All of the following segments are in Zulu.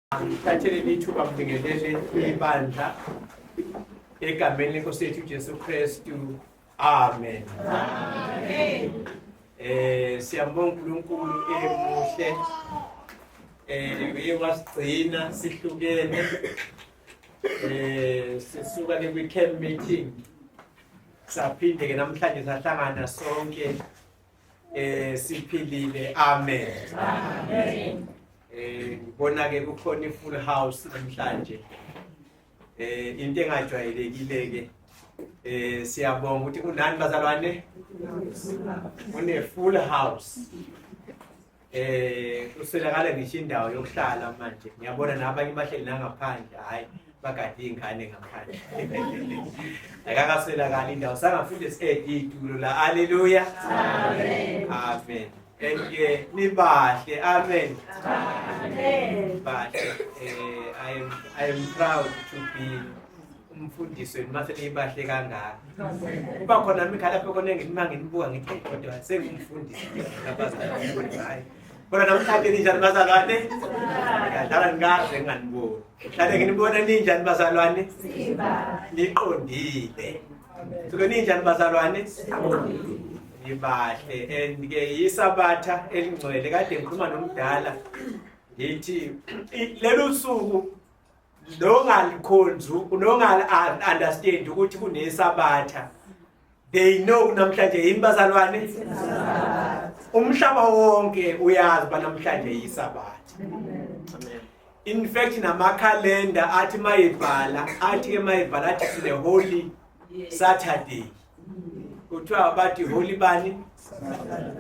Ngithathele lithuba ngibingelele ibandla egameni lenkosi yethu Jesu Kristu. Amen. Amen. Siyambonga uNkulunkulu emuhle. Uye wasigcina sihlukene. Sisuka le weekend meeting. Saphinde ke namhlanje sahlangana sonke. Siphilile. Amen. Amen. Ngibona ke kukhona i-full house namhlanje. Into engajwayelekile ke siyabonga ukuthi unani bazalwane une full house. Uselakala ngisho indawo yokuhlala manje. Ngiyabona nabanye bahleli nangaphandle, hayi bagade ingane ngaphandle. Akakaselakala indawo sangafunde siqede itulo la. Haleluya. Amen. Amen. Nibahle. Amen. Amen. But I am proud to be umfundisi mase nibahle kangaka. Kuba khona imikhala lapho khona nginibuka ngithi kodwa sengumfundisi labazalwane hayi. Kodwa namhlanje ninjani bazalwane? Ngiyadlala ngaze nganibona. Hlale nginibona ninjani bazalwane? Siba. Niqondile. Suke ninjani bazalwane? Ibahle and-ke yisabatha elingcwele kade ngikhuluma nomdala ngithi lelo suku nongalikhonzu nongali understand ukuthi kunesabatha they know namhlanje yini bazalwane umhlaba wonke uyazi banamhlanje yisabatha. In fact namakhalenda athi mayibhala athi ke mayibhala athi sine holy Saturday kuthiwa bathi holy bani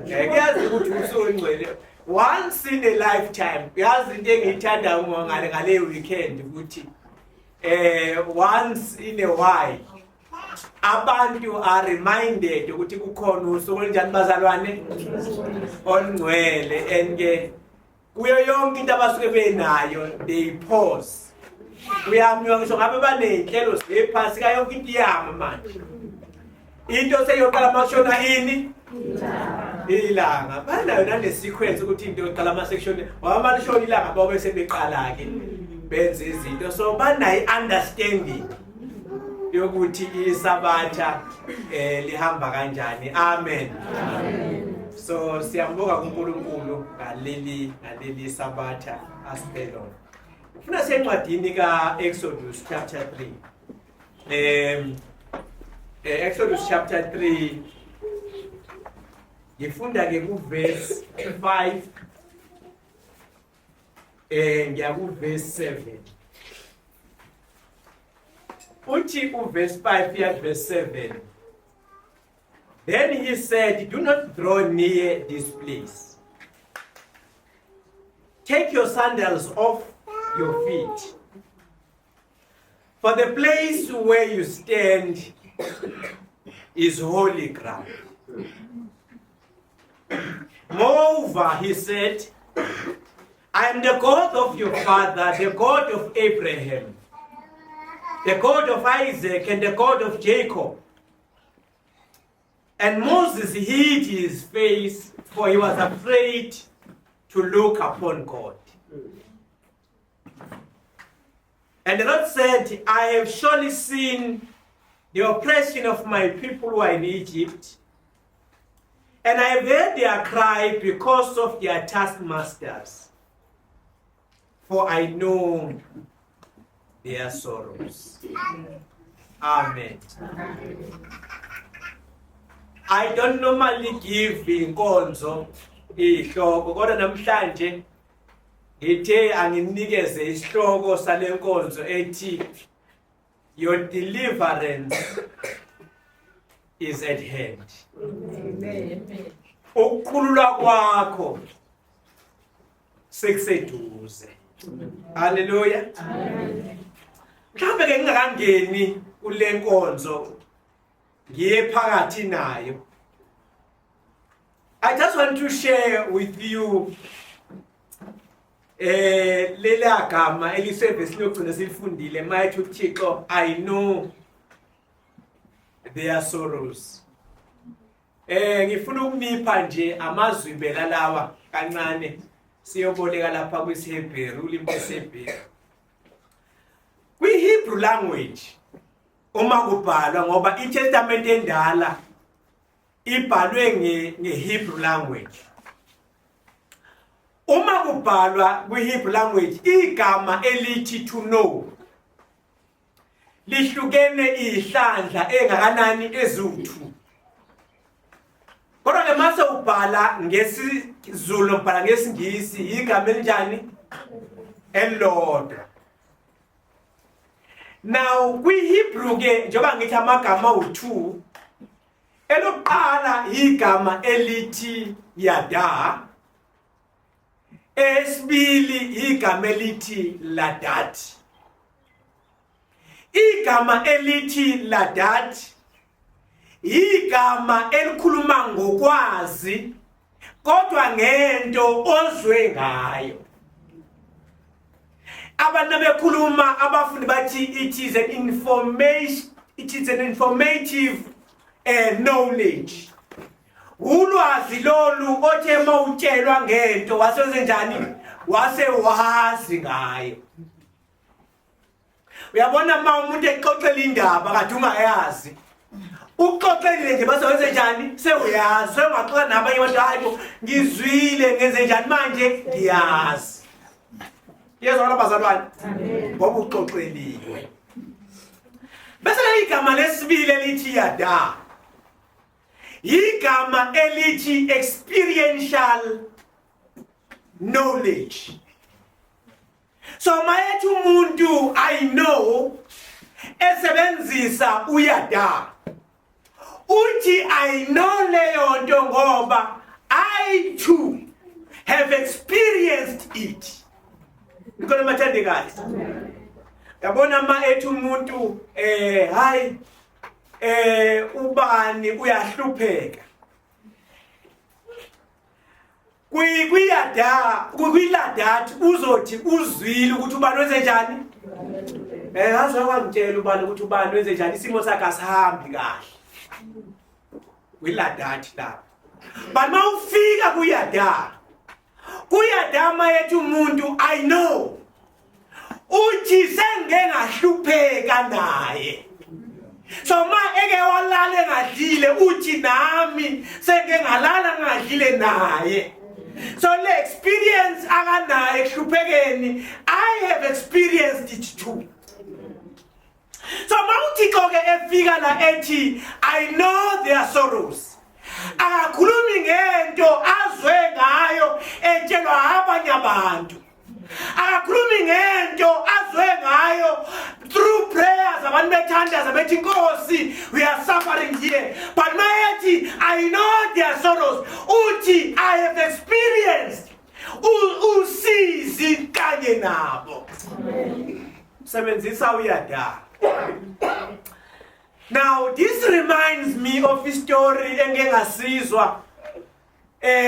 yazi ukuthi usongcwele once in a lifetime. Yazi into engiyithanda ngale weekend ukuthi once in a while abantu are reminded ukuthi kukhona usuku olunjani bazalwane ongcwele and ke kuyo yonke into abasuke benayo they pause. Uyamnywa ngisho ngabe banenhlelo zephasi ka yonke into yama manje into seyoqala mashona ini ilanga banayo nane sequence ukuthi into yoqala ama section wamalishona ilanga babe sebeqala ke benze izinto so banayi understanding yokuthi isabatha lihamba kanjani. Amen. Amen. So siyambonga kuNkulunkulu ngaleli sabatha asiphelona. Ufuna sencwadini ka Exodus chapter 3. Exodus chapter 3 ngifunda ke ku verse 5 ngiya ku verse 7. Uthi ku verse 5 ya verse 7. Then he said, do not draw near this place. Take your sandals off your feet. For the place where you stand is holy ground. Moreover, he said, I am the God of your father, the God of Abraham, the God of Isaac, and the God of Jacob. And Moses hid his face, for he was afraid to look upon God. And the Lord said, I have surely seen the oppression of my people who are in Egypt, and I have heard their cry because of their taskmasters, for I know their sorrows. Amen. I don't normally give inkonzo ihloko kodwa namhlanje ngithe anginikeze isihloko salenkonzo ethi your deliverance is at hand. Amen. Ukukhululwa kwakho sekuseduze. Hallelujah. Amen. Mhlawumbe ke ngingakangeni kule nkonzo ngiye phakathi nayo. I just want to share with you lela gama eliservice lokugcina silifundile mayithi uThixo I know their sorrows. Ngifuna ukunipha nje amazwi bela lawa kancane siyoboleka lapha kwisiHebheru ulimi lwesiHebheru. Kwi-Hebrew language uma kubhalwa ngoba iTestament endala ibhalwe ngeHebrew language. Uma kubhalwa kwi-Hebrew language igama elithi to know lihlukene ihlandla engakanani eziwu-2. Kodwa ke mase ubhala ngesiZulu ubhala ngesingisi igama elinjani elilodwa. Now kwi-Hebrew ke njengoba ngithi amagama u2 elokuqala igama elithi yada, esibili igama elithi ladat. Igama elithi ladat igama elikhuluma ngokwazi kodwa ngento ozwe ngayo. Abantu bekhuluma abafundi bathi it is an informative knowledge. Ulwazi lolu othe mawutshelwa ngento wasenze njani wase wazi ngayo. Uyabona uma umuntu exoxela indaba kade ungayazi uxoxelile nje base wenze njani sewuyazi sengaxoxa nabanye abantu hayi ngizwile ngenze njani manje ngiyazi. Yezwa abazalwane ngoba uxoxeliwe. Bese igama lesibili elithi yada igama elithi experiential knowledge. So mayethi umuntu I know esebenzisa uyada uthi I know leyo nto ngoba I too have experienced it. Ngikona mathandekazi. Yabona ma ethi umuntu hayi ubani uyahlupheka. Kwiladat uzothi uzwile ukuthi ubani wenze njani? Ngazwa kwangitshela ubani ukuthi ubani wenze njani isimo sakhe asihambi kahle. Kwiladat lapha. But mawufika kuyada mayethi umuntu I know uthi sengeke ngahlupheka naye. So ma eke walala ngadlile uthi nami sengeke ngalala ngadlile naye. So le experience akanayo ehluphekeni I have experienced it too. So mawuthixo ke efika la ethi I know their sorrows. Akakhulumi ngento azwe ngayo etshelwa abanye abantu. Akakhulumi ngento azwe ngayo through prayers abantu bethandaza bethi Nkosi we are suffering here. But mayethi I know their sorrows uthi I have experienced usizi kanye nabo. Sebenzisa uyada. Now this reminds me of a story engengasizwa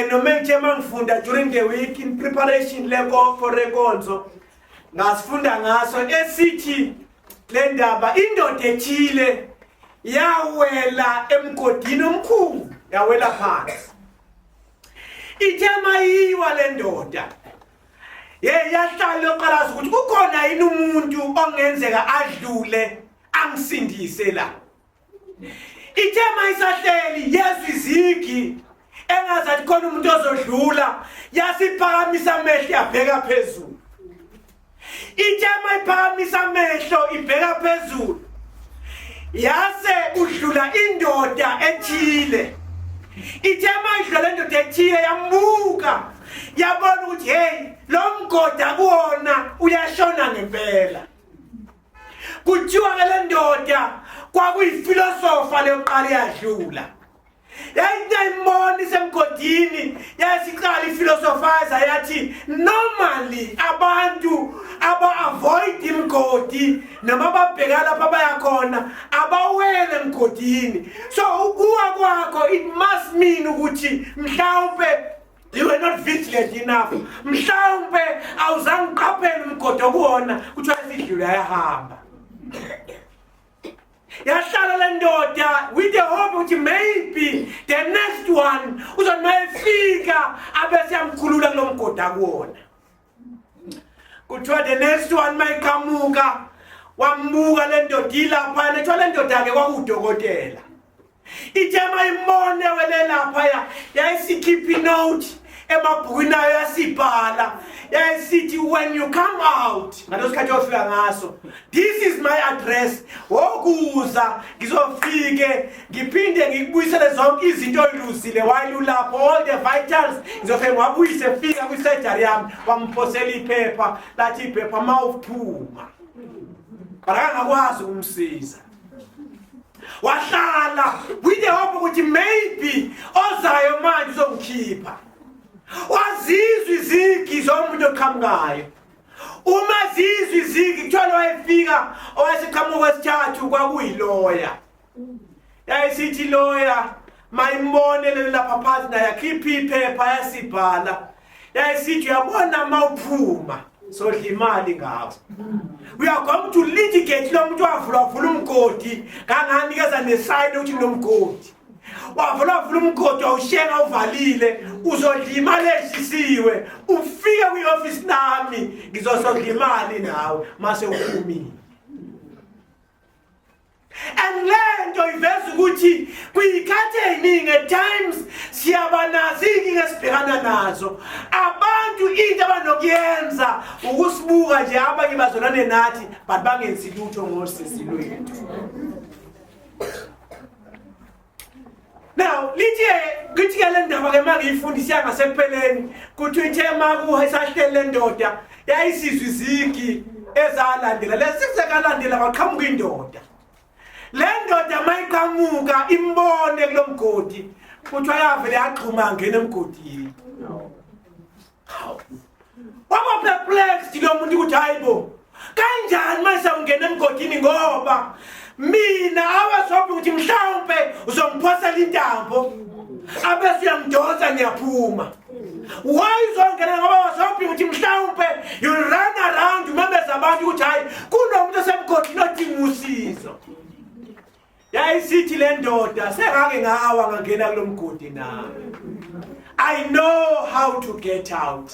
noma ngifunda during the week in preparation leko for rekonzo ngasifunda ngaso esithi le ndaba indoda ethile yawela emgodini omkhulu yawela phansi. Ithema yiwa le ndoda yahlala yoqalaza ukuthi kukhona yini umuntu ongenzeka adlule angisindise la. Ithema isahleli yezizigi engazathi khona umuntu ozodlula yasiphakamisa amehlo yabheka phezulu. Ithema iphakamisa amehlo ibheka phezulu yase udlula indoda ethile. Ithema idlula indoda ethile yambuka yabona ukuthi hey lo mgoda kuona uyashona ngempela. Kuthiwa ke le ndoda kwakuyifilosofa leyoqala yadlula. Yayimoni semgodini yasiqala ifilosofaza yathi normally abantu aba-avoid imgodi noma babheka lapha bayakhona abawele emgodini. So ukuwa kwakho it must mean ukuthi mhlawumbe you were not vigilant enough. Mhlawumbe awuzange uqaphele umgodi okuwona kuthiwa isidlula yahamba. yahlala le ndoda with the hope ukuthi maybe the next one uzonayifika abese yamkhulula kulomgodi akuwona. Kuthiwa the next one mayiqhamuka wambuka le ndoda ilapha nethiwa le ndoda ke kwakudokotela. Ithema imone wele lapha yayisikhipha inote emabhukwini ayo yasibhala yayisithi when you come out ngalosikhathi ofika ngaso, this is my address, wokuza ngizofike ngiphinde ngikubuyisele zonke izinto oyiluzile wayilulapho all the vitals ngizofike ngwabuyise fika kwi-surgery yami wamphosela iphepha lathi iphepha mawuphuma akangakwazi ukumsiza. Wahlala with the hope ukuthi maybe ozayo manje uzongikhipha. Wazizwa izigi zomuntu oqhamukayo. Uma zizwa izigi kuthiwa wayefika owayeseqhamuka kwesithathu kwakuyiloya. Yayisithi loya mayimbonele lapha phansi naye akhipha iphepha yasibhala. Yayisithi uyabona mawuphuma sodla imali ngawo. We are going to litigate lo muntu wavula umgodi kanganikeza nesign ukuthi nomgodi. Wavula umgodi awushenga uvalile uzodla imali eshisiwe ufike kwi-office nami ngizosodla imali nawe mase uphumile. And lento iveza ukuthi kuyikhathi eziningi at times siyabanazo inkinga esibhekana nazo. Abantu into abanokuyenza ukusibuka nje abanye bazolane nathi but bangenzi lutho ngosisi lwethu. Now, lithi ke le ndaba ke mangiyifundisa ngasepheleni kuthi ithe maku esahlele le ndoda yayisizwe izigi ezalandela lesizekalandela baqhamuka indoda. Le ndoda mayiqhamuka imbone kulomgodi kuthiwa yavele yaqhuma ngene emgodini. Waba perplexed lo muntu ukuthi hayibo kanjani mase ungena emgodini ngoba mina awasophi ukuthi mhlawumbe uzongiphosela intambo abese uyamdoza ngiyaphuma. Why uzongena ngoba wasophi ukuthi mhlawumbe you run around umemeza abantu ukuthi hayi kunomuntu osemgodini odinga usizo. Yayisithi le ndoda sengake ngawa ngangena kulomgodi nami. I know how to get out.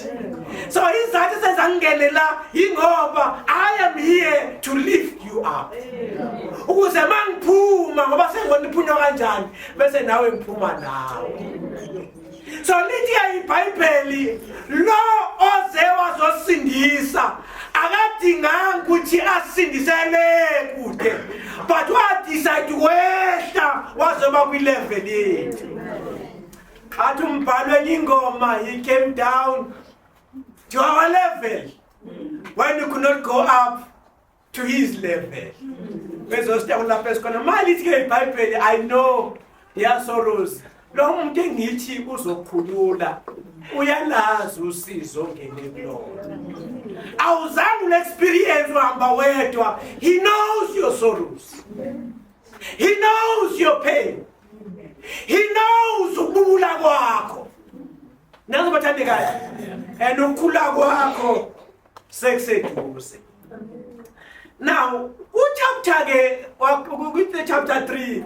So izathu sezangene la ingoba I am here to lift you up. Ukuze mangiphuma ngoba sengibona iphunywa kanjani bese nawe ngiphuma nawe. So lithi iBhayibheli lo oze wazosindisa akadinganga ukuthi asindisele kude but wadecide wehla wazoba kwi-level yethu. Athi umbhalwe ingoma, he came down to our level when you could not go up to his level. Bezositawula lapha esikhona malithi ke iBhayibheli I know your sorrows. Lo muntu engithi uzokhulula uyalazi usizo ngene kulona. Awuzange experience uhamba wedwa. He knows your sorrows. He knows your pain. He knows ukubula kwakho. Nazo bathandekayo. And ukukhula kwakho sekuseduze. Now, chapter 3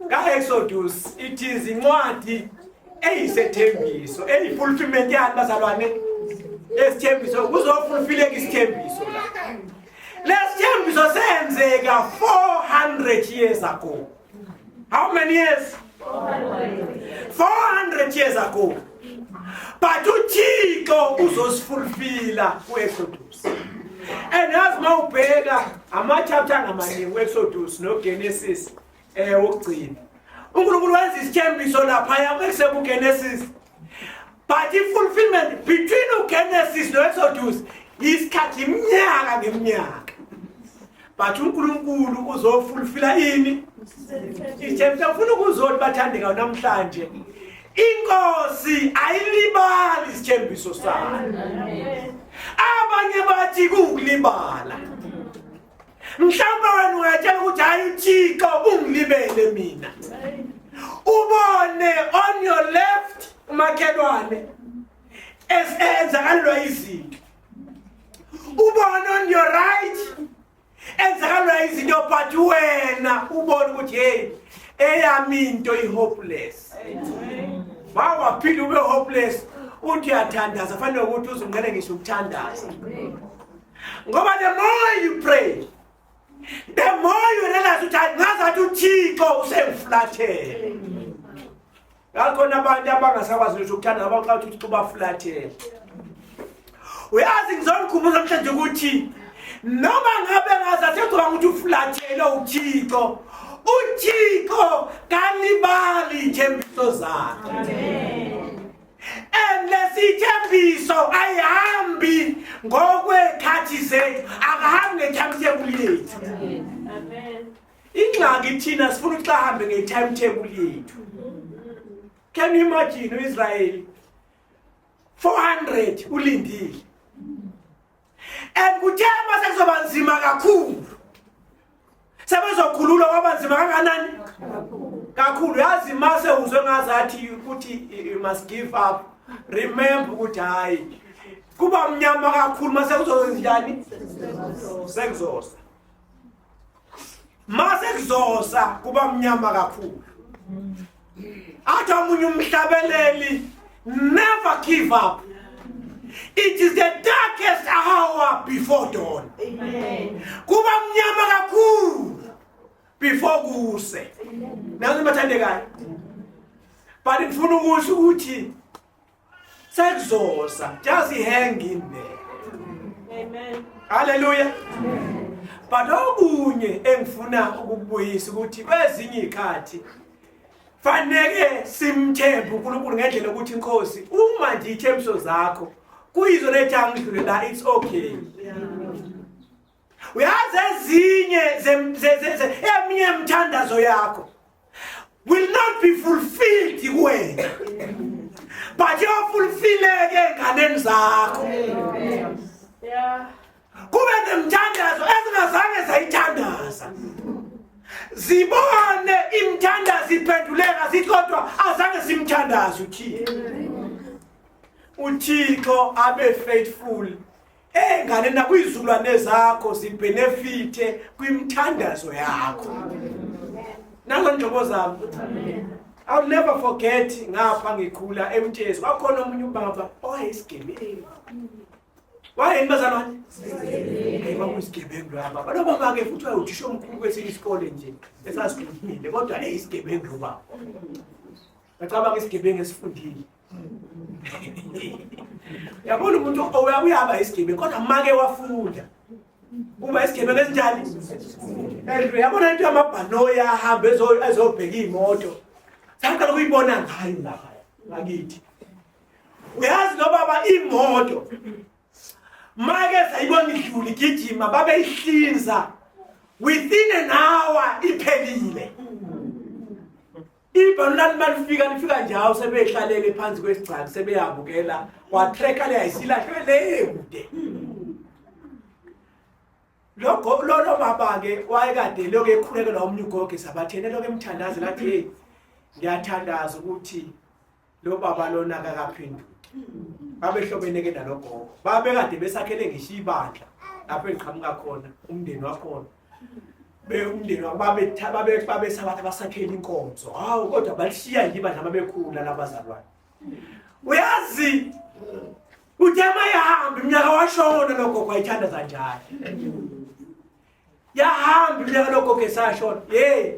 ka-Exodus, it is incwadi eyisethembiso, eyifulfillment yani bazalwane esithembiso kuzofulfilleka isithembiso la. Lesithembiso senzeka 400 years ago. How many years? 400 years ago. But uThixo uzosifulfilla ku-Exodus. And as mawubheka ama-chapter ngamaningi ku-Exodus no-Genesis ukugcina. uNkulunkulu wenza isithembiso lapha kuGenesis. But i-fulfillment between uGenesis no-Exodus isikhathi iminyaka ngeminyaka. But uNkulunkulu uzofulfilla ini? Isithembiso ufuna ukuzona bathandeka namhlanje. Inkosi ayilibali isithembiso sayo. Abanye bathi kulibala. Mhlawumbe wena uyatshela ukuthi hayi uThixo ungilibele mina. Ubone on your left umakhelwane enzakalwa izinto. Ubone on your right enzakalwa izinto but wena wena ubone ukuthi hey eyami into ihopeless. Waphila ube hopeless uthi uyathandaza fanele ukuthi uzungene ngisho ukuthandaza. Ngoba the more you pray, the more you realize ukuthi ngazathi uThixo usengiflathele. Yakhona abantu abangasakwazi nje ukuthanda abaxa ukuthi ubaflathele. Uyazi ngizonikhumbuza namhlanje ukuthi noma ngabe ngazathi kuba ukuthi uflathele uThixo, uThixo kalibali ithembiso zakhe. Amen. And lesithembiso ayihambi ngokwekhathi zethu, akahambi nge-timetable yethu. Amen. Ingxaki thina sifuna ukuthi ahambe nge-timetable yethu. Can you imagine uIsrael 400 ulindile? And kuthe mase kuzoba nzima kakhulu. Sebezokhululwa kwaba nzima kangakanani? Kakhulu. Yazi mase uzwe ngazathi ukuthi you must give up. Remember ukuthi hayi kuba mnyama kakhulu mase kuzowenziani? Sekuzosa. Mase kuzosa kuba mnyama kakhulu. Athi omunye umhlabeleli, never give up. It is the darkest hour before dawn. Amen. Kuba mnyama kakhulu before kuse. Nazi mathandekayo. But ngifuna ukusho ukuthi sekuzosa, just hang in there. Amen. Hallelujah. Amen. But okunye engifuna ukubuyisa ukuthi kwezinye izikhathi fanele simthembe uNkulunkulu ngendlela ukuthi inkosi uma nje ithembiso zakho kuyizo lethangidlule la it's okay. Uyazi ezinye eminye imthandazo yakho will not be fulfilled kuwena, but you fulfilleke enganeni zakho. Yeah. Kube nemthandazo ezingazange zayithandaza, zibone imthandazo iphenduleka zithi kodwa azange simthandaze uThixo. uThixo abe faithful engane nakuyizukulwane zakho zibenefite kwimthandazo yakho. Nango njobo zami. I'll never forget ngapha ngikhula eMtshezi kwakhona omunye ubaba owayesigebengu. Wayeni bazalwane? Isigebengu lapha. Balo baba ke futhi wayuthisha omkhulu kwesinye isikole nje esasikhulile kodwa isigebengu lo baba. Ngicabanga isigebengu esifundile. Yabona umuntu oyaba isigebengu kodwa make wafunda. Uba isigebengu esinjani? Yabona into yamabhano yahamba ezobheka imoto. Saqala ukuyibona ngayo lapha ngakithi. Uyazi lo baba imoto make sayibona idlula igijima babe ihlinza within an hour iphelile. Ibona nifika nje sebehlalele phansi kwesicaka sebeyabukela wa tracker le ayisilahlwe le kude. Lo baba ke wayekade lokho ekhulekela omnye ugogo sabathene lokho emthandaza lathi hey ngiyathandaza ukuthi lo baba lona akakaphenduki. Babehlobeneke nalogogo. Babekade besakhele ngisho ibandla lapho engiqhamuka khona umndeni wakhona. Umndeni babe sabatha basakhela inkonzo. Hawu kodwa balishiya nje ibandla babekhula labazalwane. Uyazi uthema yahamba iminyaka washona logogo wayithandaza njani. Yahamba iminyaka logogo esashona. Hey.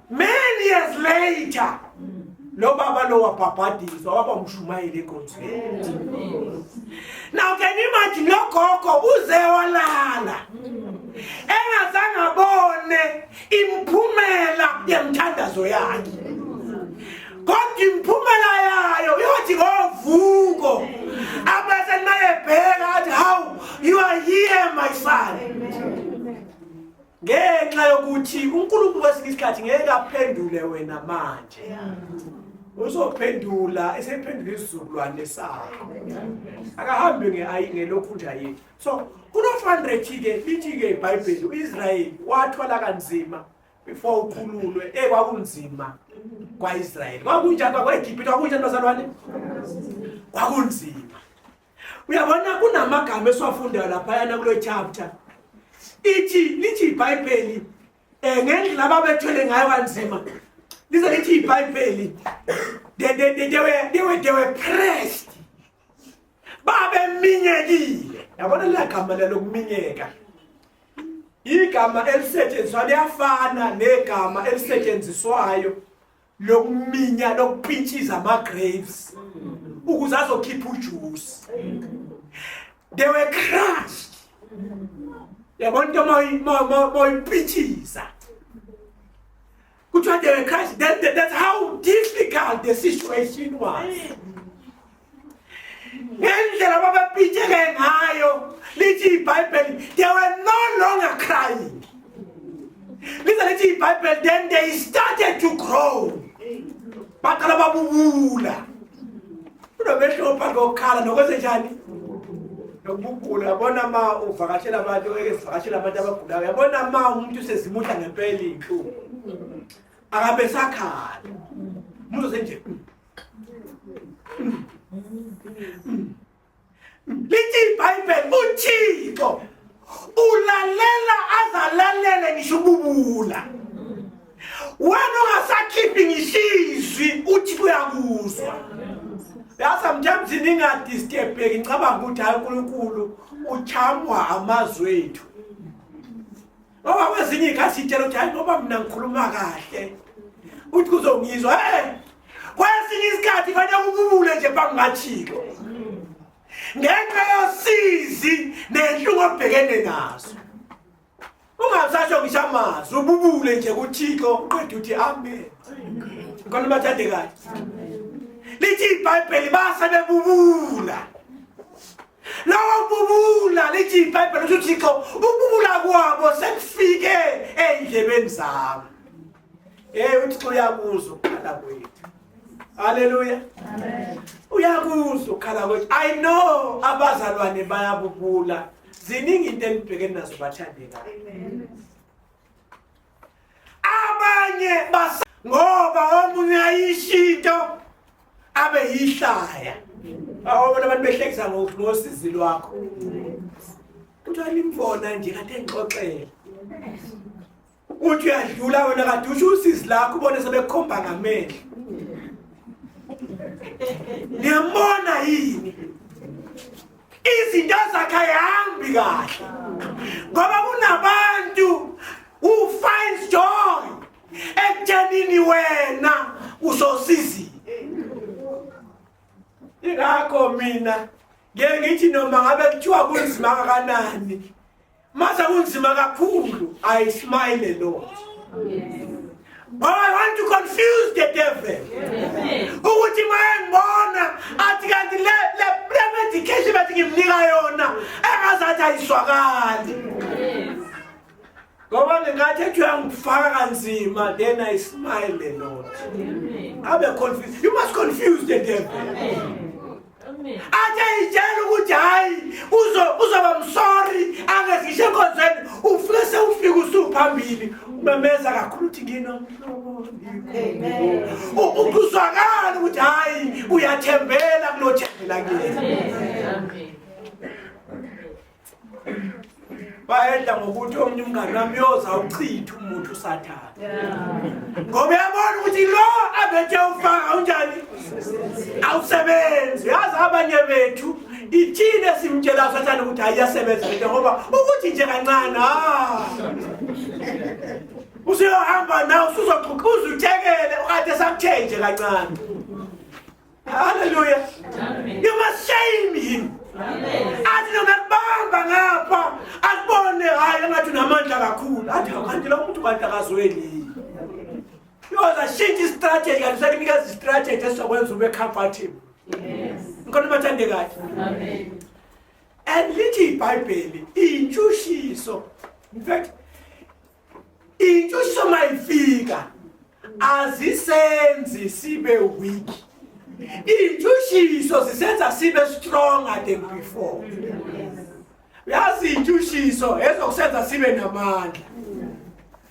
Many years later lo baba lo wabhabhadiswa waba umshumayeli enkonzweni. Now can you imagine lo gogo uze walala engazange abone imphumela yemthandazo yakhe. Kodwa imphumela yayo yothi ngovuko abese mayebheka athi how you are here my son. Ngenxa yokuthi uNkulunkulu kwesinye isikhathi ngeke aphendule wena manje. Uzophendula esephendula isizukulwane sakho. Akahambe ngelokhu nje yethu. So kuno 400 ke lithi ke iBhayibheli uIsrael wathwala kanzima before ukhululwe kwakunzima kwaIsrael. Kwakunjani kwaEgibhithe kwakunjani bazalwane? Kwakunzima. Uyabona kunamagama esiwafundayo lapha yana kulo chapter. Lithi iBhayibheli ngendlela ababethwele ngayo kanzima lize lithi iBhayibheli they were pressed babeminyekile. Yabona liyagama lokuminyeka igama elisetshenziswa liyafana negama elisetshenziswayo lokuminya lokupintshiza ama-grapes ukuze azokhipha ujuice. They were crushed. Yabona into moyipintshiza kuthiwa they were crushed. That's how difficult the situation was. Ngendlela babepintsheke ngayo lithi iBhayibheli they were no longer crying. Lithi iBhayibheli then they started to grow. Baqala babubula. Unomehlopa ngokhala nokwenze njani? Nokububula. Yabona ma uvakashela abantu ezivakashela abantu abagulayo. Yabona ma umuntu sezimudla ngempela inhlungu. Akabe sakhala. Umuntu senje. Lithi iBhayibheli uThixo ulalela azalalele ngisho ububula. Wena ungasakhiphi ngisizwi uthi uyakuzwa. Sometimes ningadistebheki ngicabanga ukuthi hayi uNkulunkulu uchamwa amazwi ethu. Ngoba kwezinye ikhathi sitshela ukuthi hayi ngoba mina ngikhuluma kahle uthi kuzongizwa. Kwesinye isikhathi fanele ububule nje bangathiko. Ngenxa yosizi nenhlungu obhekene nazo. Ungasasho ngisho amazwi ububule nje kuThixo uqeda uthi amen. Ngikona bathande kahle. Lithi iBhayibheli basebebubula. Lawo bubula lithi iBhayibheli ukuthi uThixo ububula kwabo sekufike endlebeni zabo. uThixo uyakuzwa ukukhala kwethu. Hallelujah. Amen. Uyakuzwa ukukhala kwethu. I know abazalwane bayabubula. Ziningi into enibhekene nazo bathandekayo. Amen. Abanye ngoba omunye ayishinto abe yihlaya. Awubona abantu behlekisa ngosizi lwakho. Uthi alimfona nje kade ngixoxela. Uthi uyadlula wena kade usho usizi lakho ubone sebekhomba ngamehlo. Niyambona yini? Izinto zakhe ayihambi kahle. Ngoba kunabantu who finds joy ekuthenini wena usosizi. Ingakho mina ngeke ngithi noma ngabe kuthiwa kunzima kangakanani. Mase kunzima kakhulu I smile a lot. But I want to confuse the devil. Ukuthi mayengibona athi kanti le medication bathi ngimnika yona engazathi ayiswakali. Ngoba ngingathi ethi uyangifaka kanzima then I smile a lot. Abe confused. You must confuse the devil. Ate ijela ukuthi hayi uzoba msorry angezishe enkonzweni ufike sewufika usuphambili umemeza kakhulu uthi nginomhlobo. Amen. Ukuzwakala ukuthi hayi uyathembela kulothembela kini. Amen. Bayenda ngokuthi omnye umngane wami yoza uchitha umuntu usathana. Ngoba yabona ukuthi lo abethe ufaka unjani? Awusebenzi. Yazi abanye bethu ithine simtshela sathana ukuthi ayasebenza ngoba ukuthi nje kancane useyohamba nawe usuzoxhukuza uthekele ukade sakuthe nje kancane. Hallelujah. Amen. You must shame him. Athi noma kubamba ngapha akubone hayi ngathi unamandla kakhulu athi kanti lo muntu kanti akazweli. Yoza shintsha istrategy akusakunika istrategy esizokwenza ube comfortable. Yes. Ngikona bathande kahle. Amen. And lithi iBhayibheli intshutshiso. In fact intshutshiso mayifika azisenzi sibe weak. Intshutshiso zisenza sibe stronger than before. Yazi intshutshiso ezokusenza sibe namandla.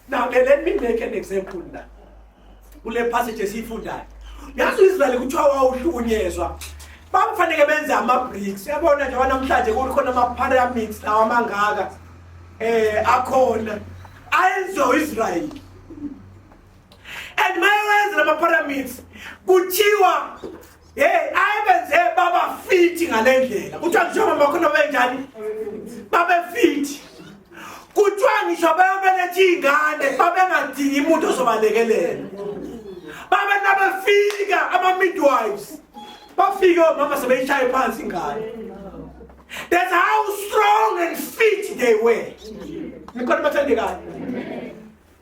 Now let me make an example now. Kule passage esifundayo. Yazi uIsrael kuthiwa wawuhlukunyezwa. Bakufanele benze ama-bricks. Yabona nje namhlanje kukhona ama-pyramids lawa mangaka. Akhona. ayenziwa Israel. And mayenza lama pyramids kuthiwa ayenze baba fit ngalendlela. Kuthiwa ngisho makhona benjani? Babe fit. Kuthiwa ngisho bayobeletha ingane babengadingi umuntu ozobalekelela. Babe nabafika ama midwives. Bafika mama sebeyishaya phansi ingane. That's how strong and fit they were. Nikhona bathandekayo.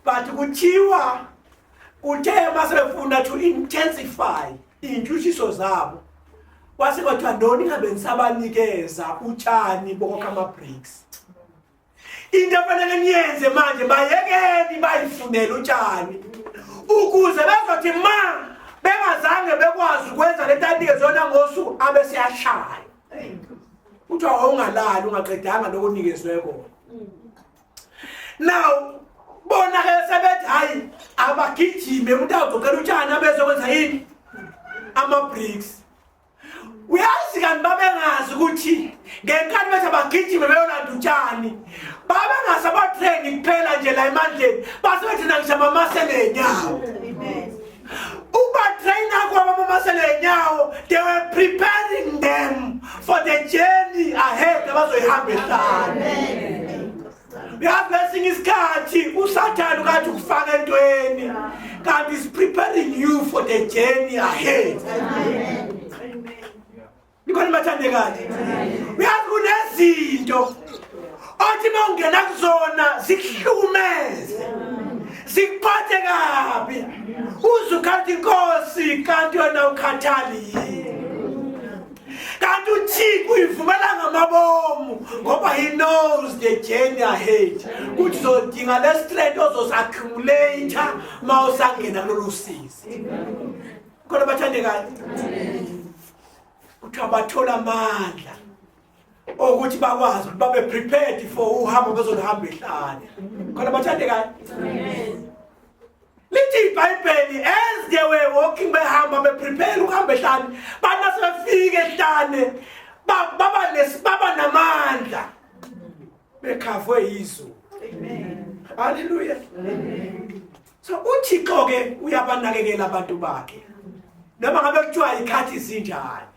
But kuthiwa uthe masebefuna to intensify intutshiso zabo. Kwase kwathiwa ndoni ngabe nisabanikeza utshani bokha ama bricks. Into efanele niyenze manje bayekeni bayifunela utshani. Ukuze bezothi ma bengazange bekwazi ukwenza le ntanike zona ngosuku abe siyashaya. Kuthiwa ungalali ungaqedanga lokunikezwe kona. Now bona ke sebethi hayi abagijime umuntu azocela utshani abezokwenza yini ama bricks. Uyazi kanti babengazi ukuthi ngenkani bethi abagijime beyolanda utshani babengazi abatraining kuphela nje la emandleni basebethi nangisho amamasele enyawo. Uba-trainer kwaba amamasele enyawo, they were preparing them for the journey ahead abazoyihamba ehlane. Uyazi lesinye isikhathi uSathane ukathi ukufaka entweni kanti is preparing you for the journey ahead. Nikhona bathandekayo. Uyazi kunezinto othi mawungena kuzona zikuhlumeze zikuphathe kabi uzukhathi inkosi kanti yona ukhathali kanti uThixo uyivumela ngamabomu ngoba he knows the journey ahead ukuthi uzodinga le strength ozosaccumulate mawusangena kulolu sizi. Khona bathandekayo. Uthi abathola amandla ukuthi bakwazi babe prepared for uhambo bezohamba ehlane. Khona bathandekayo. Lithi iBhayibheli as they were walking behamba be prepare ukuhamba ehlane bana sebefika ehlane baba namandla bekhavwe izulu. Amen. Hallelujah. Amen. So uThixo ke uyabanakekela abantu bakhe noma ngabe kuthiwa ikhathi izinjani.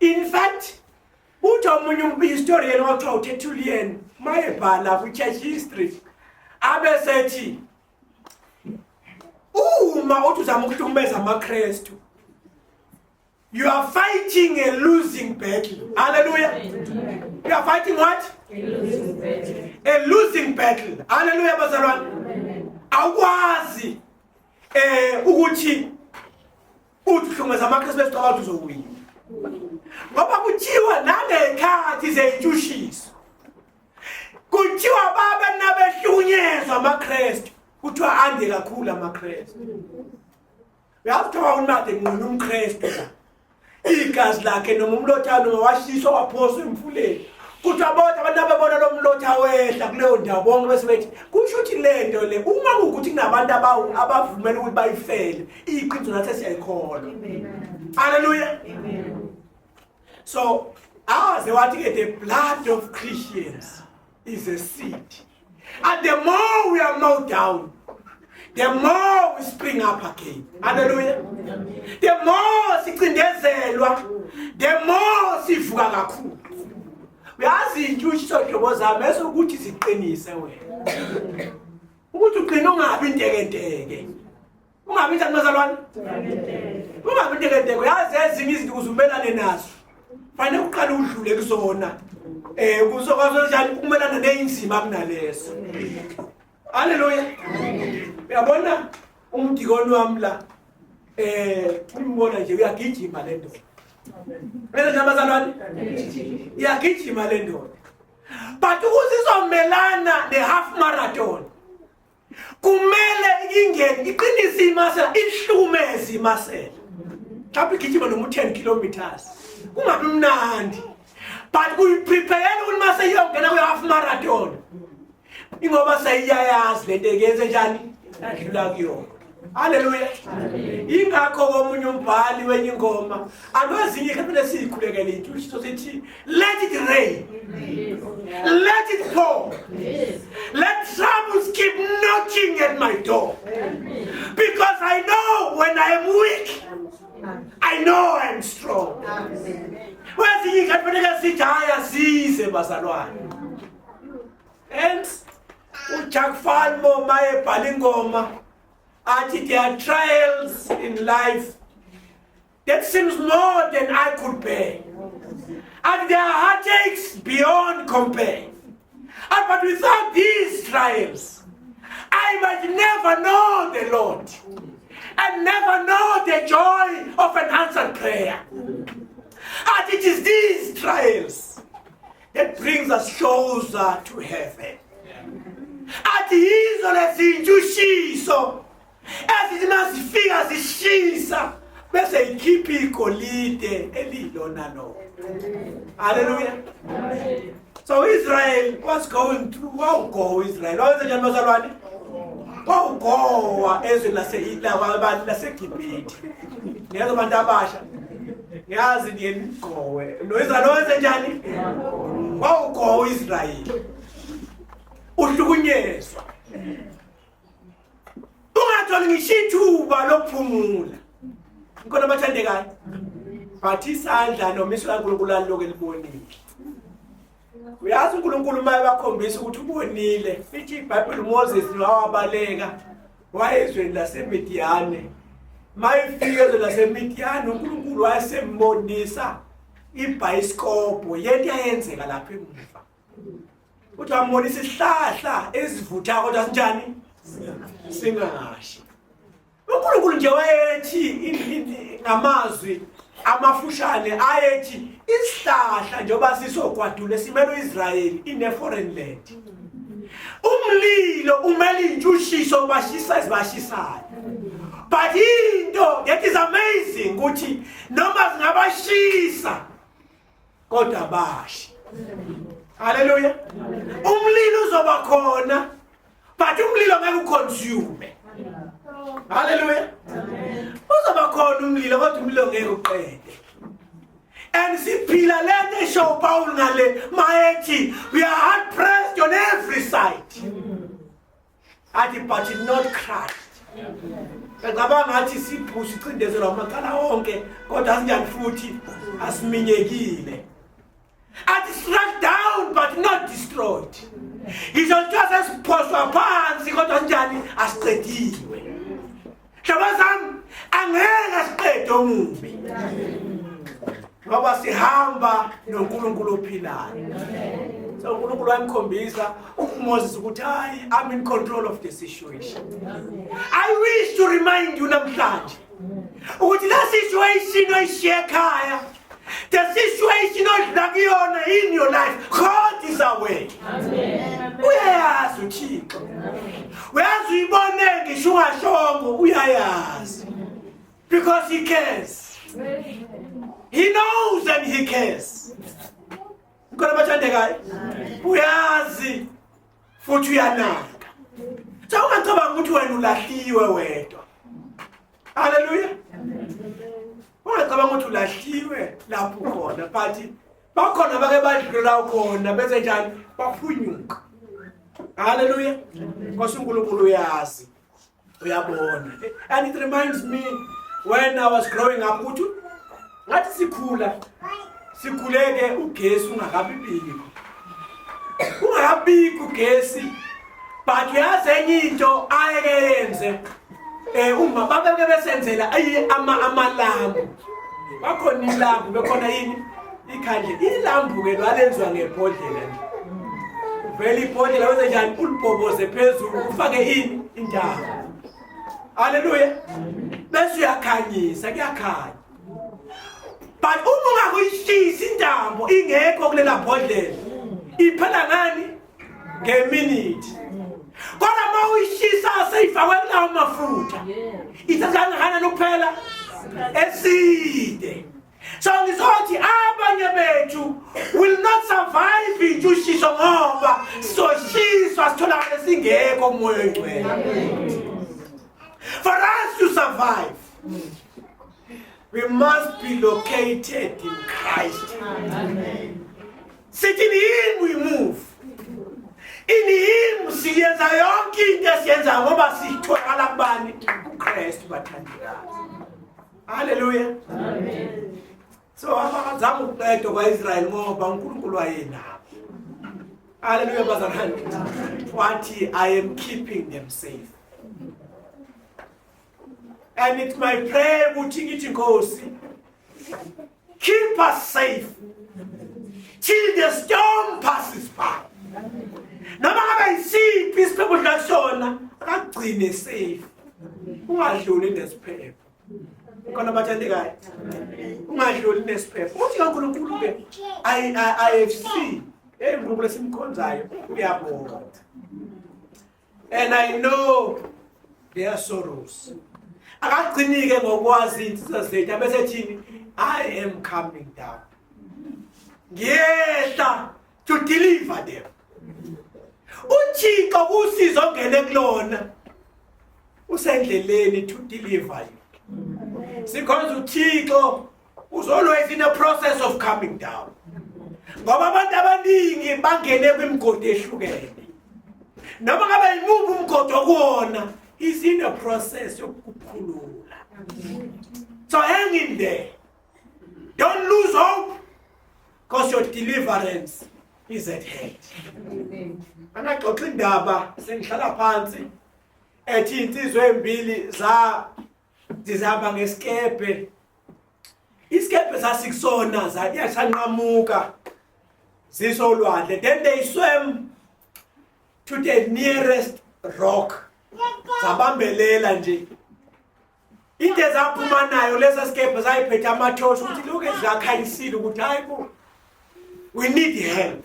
In fact uthi omunye umhistorian wakuthiwa uTertullian mayebhala ku-church history abesethi uma uthi uzama ukuhlukumeza amaKristu you are fighting a losing battle. Hallelujah. You are fighting what? A losing battle. A losing battle. Hallelujah bazalwane. Awukwazi ukuthi uhlukumeza amaKristu bese ucabanga uzowina. Ngoba kuthiwa nangekhathi zeyintshutshiso kuthiwa baba nabehlukunyezwa amaKristu kuthiwa ande kakhulu amaKristu. Uyathiwa unade ngone umKristu igazi lakhe noma umlothano washiswa waphoswa emfuleni kuthiwa bonke abantu ababona lo mlotha wehla kuleyo ndawo bonke bese bethi kusho ukuthi lento le uma ukuthi kunabantu abavumela ukuthi bayifele iqiniso nathi siyayikholwa. Hallelujah. Amen. So, the blood of Christians is a seed. And the more we are mowed down, the more we spring up again. Hallelujah. The more sicindezelwa, the more sivuka kakhulu. Uyazi intutshiso hlobo zami esokuthi ziqinise wena. Ukuthi uqina ungabi intekenteke. Ungabi njani bazalwane? Ungabi intekenteke. Uyazi ezinye izinto uzumelane nazo. Fanele uqale udlule kuzona. Kuzokwazi njani ukumelana neinzima kunaleso. Hallelujah. Uyabona umdikoni wami la umbona nje uyagijima le ndoda. Bese njabazalwane uyagijima le ndoda. But ukuzizomelana ne half marathon kumele ingene iqinise imasela ihlukumeze imasela. Mhlawumbe igijima noma 10 kilometers. Kungabi mnandi. But we prepare ukuthi mase yongena ku half marathon. Ingoba sayiyayazi lento eyenze njani adlula kuyo. Hallelujah. Ingakho komunye umbhali wenye ingoma angazinye kepele sikhulekele intutshiso sithi let it rain. Let it pour. Let trouble I know I'm strong. Kwezinye iy'khathi kufanele sithi hhayi asize bazalwane. And uJack Falmo maye ebhala ingoma athi there are trials in life that seems more than I could bear. And there are heartaches beyond compare. And but without these trials, I might never know the Lord and never know the joy of an answered prayer. And it is these trials that brings us closer to heaven. And yizo lezintshutshiso ezinazifika zishisa bese ikhipha igolide elilona lo. Hallelujah. So Israel was going through. Wow, go Israel. Wawenza njani bazalwane? Wow, go ezweni laseGibhithe. Niyazi abantu abasha. Niyazi niyengowe. NoIsrael wawenza njani? Wow, go Israel. Uhlukunyezwa. Ungatholi ngisho ithuba lokuphumula. Ngikona abathandekayo. Bathi isandla nomiswa kaNkulunkulu alokho elibonile. Uyazi uNkulunkulu maye bakhombisa ukuthi ubonile. Ithi iBhayibheli uMoses wawabaleka wayezweni laseMidiyane. Maye ifike ezweni laseMidiyane uNkulunkulu wayesembonisa ibhayisikobho yento ayenzeka lapha emuva. Uthi wambonisa isihlahla ezivutha kodwa sinjani? Singashi. uNkulunkulu nje wayethi ngamazwi amafushane ayethi isihlahla njoba sisogwadule simele uIsrayeli in a foreign land. Umlilo umele intshushiso ubashisa ezibashisayo. But into that is amazing ukuthi noma zingabashisa kodwa bashi. Hallelujah. Umlilo uzoba khona but umlilo ngeke uconsume. Hallelujah. Uzoba khona umlilo kodwa umlilo ngeke uqede. And siphila lento esho Paul ngale mayethi we are hard pressed on every side. Athi but not crushed. Ngicabanga ngathi siphusi icindezelwa amaqala wonke kodwa asinjani futhi asiminyekile. Athi struck down but not destroyed. Izolithatha esiphoswa phansi kodwa njani asiqediwe. Shabazam angeke asiqede omubi. Ngoba sihamba noNkulunkulu ophilayo. So uNkulunkulu wamkhombisa uMoses ukuthi hayi I'm in control of the situation. I wish to remind you namhlanje ukuthi la situation oyishiya ekhaya, the situation odlakuyona in your life, God is aware. Amen. Uyayazi uThixo. Uyazi uyibone ngisho ungashongo uyayazi. Because he cares. He knows and he cares. Ngikona bathandekayo. Uyazi futhi uyanaka. So ungacabanga ukuthi wena ulahliwe wedwa. Hallelujah. Ungacabanga ukuthi ulahliwe lapho khona but bakhona bake badlula khona bese njani baphunyuka. Hallelujah. Because uNkulunkulu uyazi. Uyabona. And it reminds me when I was growing up ukuthi ngathi sikhuleke ugesi ungakabibiki. Ungakabiki ugesi but uyazi enye into ayeyenze uma babeke besenzela amalambu. Bakhona ilambu bekhona yini ikhandle. Ilambu ke lwalenziwa ngebhodlela nje. Uvela ibhodlela wenze njani ulibhoboze phezulu ufake ini intaba. Hallelujah. Bese uyakhanyisa kuyakhanya. But uma ungakuyishisa intambo ingekho kulela bhodlela iphela ngani ngeminute. Kodwa uma uyishisa seyifakwe kulawo mafutha ithathangana nokuphela eside. So ngizothi abanye bethu will not survive intshushiso ngoba soshiswa sitholakala singekho umoya oyingcwele. For us to survive, we must be located in Christ. Amen. Sitting in him we move. In him siyenza yonke into esiyenza ngoba sitholakala kubani? Christ bathandekayo. Hallelujah. Amen. So abazama ukuqeda kwaIsrael ngoba uNkulunkulu wayenabo. Hallelujah bazalwane. Wathi I am keeping them safe. And it's my prayer ukuthi ngithi Nkosi keep us safe till the storm passes by. Noma ngabe isiphi isiphepho lasona akagcine safe. Ungadluli nesiphepho. Khona bathandekayo. Ungadluli nesiphepho. Uthi kaNkulunkulu ke IFC uNkulunkulu esimkhonzayo uyabona. And I know their sorrows. Akagcinike ngokwazi insizwa zethu bese thini I am coming down. Ngiyehla to deliver them. Uthixo kusizo ngene kulona usendleleni to deliver you. Because uthixo is always in a process of coming down. Ngoba abantu abaningi bangene kwimigodi ehlukene. Noma ngabe imuphi umgodi okuwona is in a process yokukhulula. So hang in there. Don't lose hope because your deliverance is at hand. Anaxoxa indaba sengihlala phansi ethi insizwe embili zihamba ngesikepe. Isikepe sasikusona zasanqamuka zisolwandle. Then they swam to the nearest rock. Zabambelela nje. Into ezaphuma nayo lesa sikepe zayiphethe amathoshi ukuthi lokho ezakhayisile ukuthi hayibo we need help.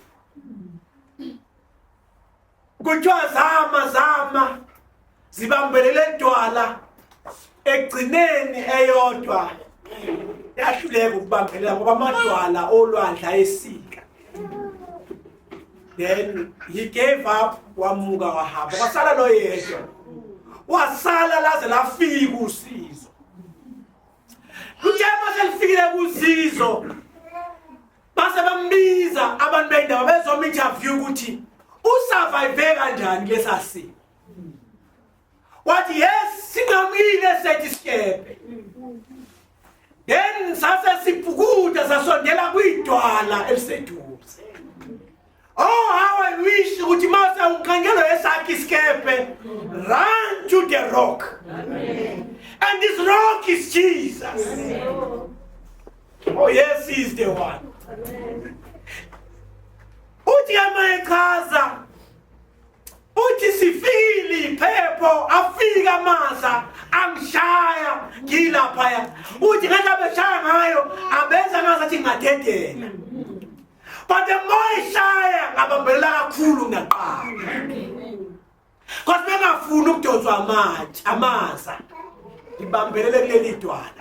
Kuthiwa zama zibambelele edwala egcineni eyodwa yahluleka ukubambelela ngoba amadwala olwandle ayesika. Then he gave up wamuka wahamba kwasala lo yedwa wasala laze lafika usizo. Kuthiwa selifikile kusizo base bambiza abantu bendawo bezoma interview ukuthi usurvive kanjani lesasimo. Wathi yes singamile sethi sikepe. Then sase siphukuda sasondela kwidwala eliseduze. Oh how I wish ukuthi mase unkhangelo esakhe isikepe run to the rock. Amen. And this rock is Jesus. Amen. Oh yes, he is the one. Amen. Uthi amayechaza uthi sifili phepho afika masa angishaya ngilaphaya uthi ngabe shaya ngayo abenza ngazathi ngadedela. But the more shaya ngabambelela kakhulu ngaqala. Because bengafuni ukudonswa amaza ibambelele kuleli dwala.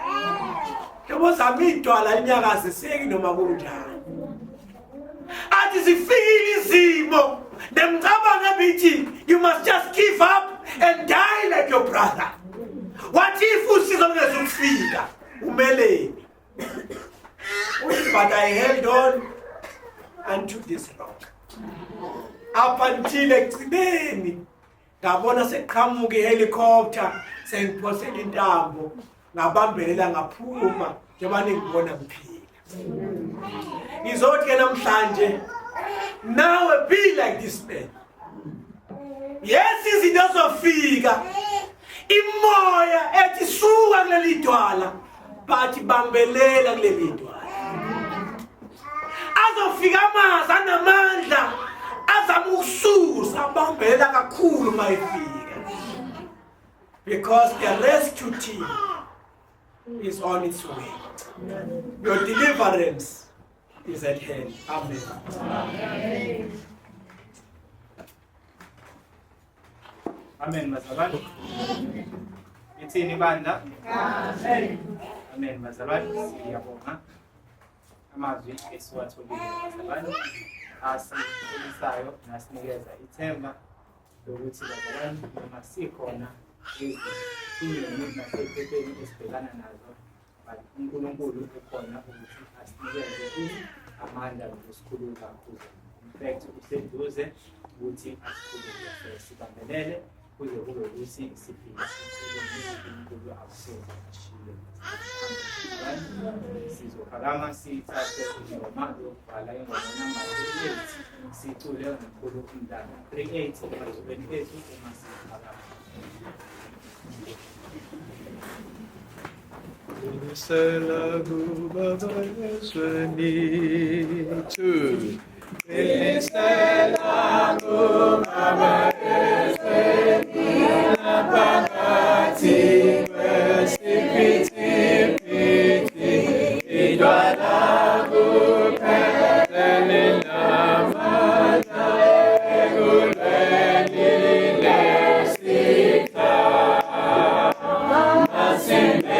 Yebo zami idwala inyakazi seki noma kunjani. Athi zifile izimo nemcabanga bithi you must just give up and die like your brother. What if usizo ngezufika umeleni? But I held on unto this rock. Up until ekugcineni ngabona seqhamuka ihelicopter sengiphosela intambo ngabambelela ngaphuma njengoba ngibona kuphila. Ngizothi ke namhlanje nawe be like this man. Yes izinto zofika imoya ethi suka kuleli dwala bathi bambelela kuleli dwala. Azofika amazi anamandla azama ukususa bambelela kakhulu mayifika. Because the rescue team is on its way. Your deliverance is at hand. Amen. Amen. Amen. Mazalwane. Ithini bandla? Amen. Amen. Mazalwane, siyabonga amazwi esiwatholile mazalwane asifunisayo nasinikeza ithemba lokuthi bazalwane noma sikhona izindlela nasephepheni esibhekana nazo but uNkulunkulu ukhona ukuthi asinikeze amandla okusikhulula kuzo. In fact useduze ukuthi asikhulule sibambelele kuze kube ukuthi siphile uNkulunkulu akusoze ashiye. Sizophakama sithathe ingoma yokubhala ingoma namba 38 sicule ngoMkhulu uMdala 38 emazweni ethu uma siphakama. Sela Baba Yesweni tu Sela Baba Yesweni Napangati Kwesipiti Piti Idwala Bupele Namana Eguleni Lesita Masime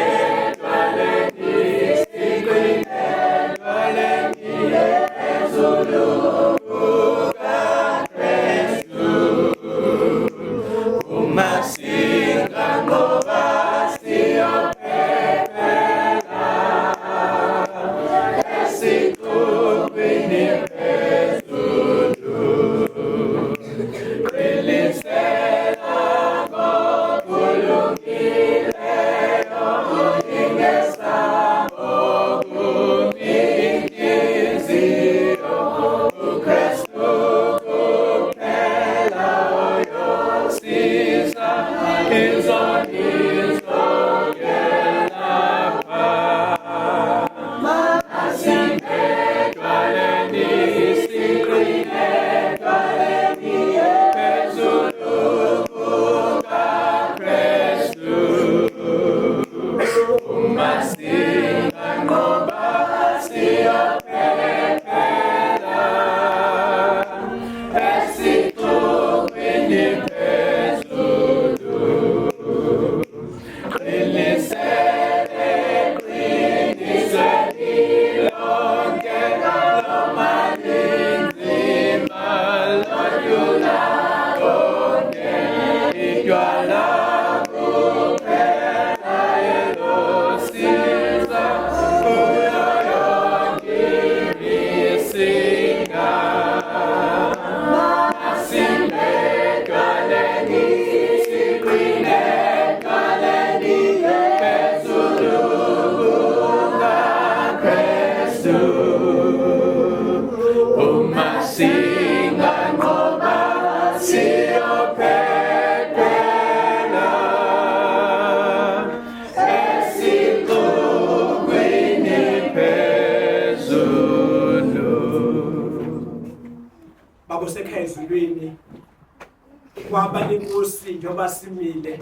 Inkosi njengoba simile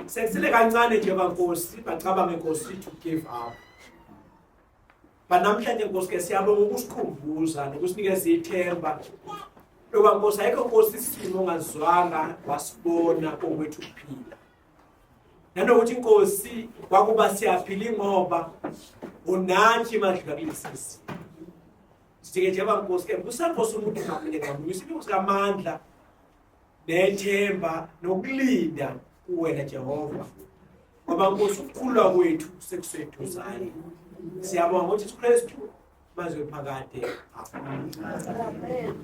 sekusile kancane nje baNkosi bacabanga inkosi to give up banamhlanje inkosi ke siyabonga ukusikhumbuza nokusinikeza ithemba loba Nkosi ayikho Nkosi isimo ongazwanga wasibona okwethu kuphila nanokuthi inkosi kwakuba siyaphila ngoba unathi madlula kulesisi sike nje baNkosi ke kusamphosa umuntu ngamunye ngamunye isipho sikamandla nethemba nokulinda kuwena Jehova ngoba Nkosi ukukhulwa kwethu sekuseduzane siyabonga ukuthi uKristu mazwe phakade amen.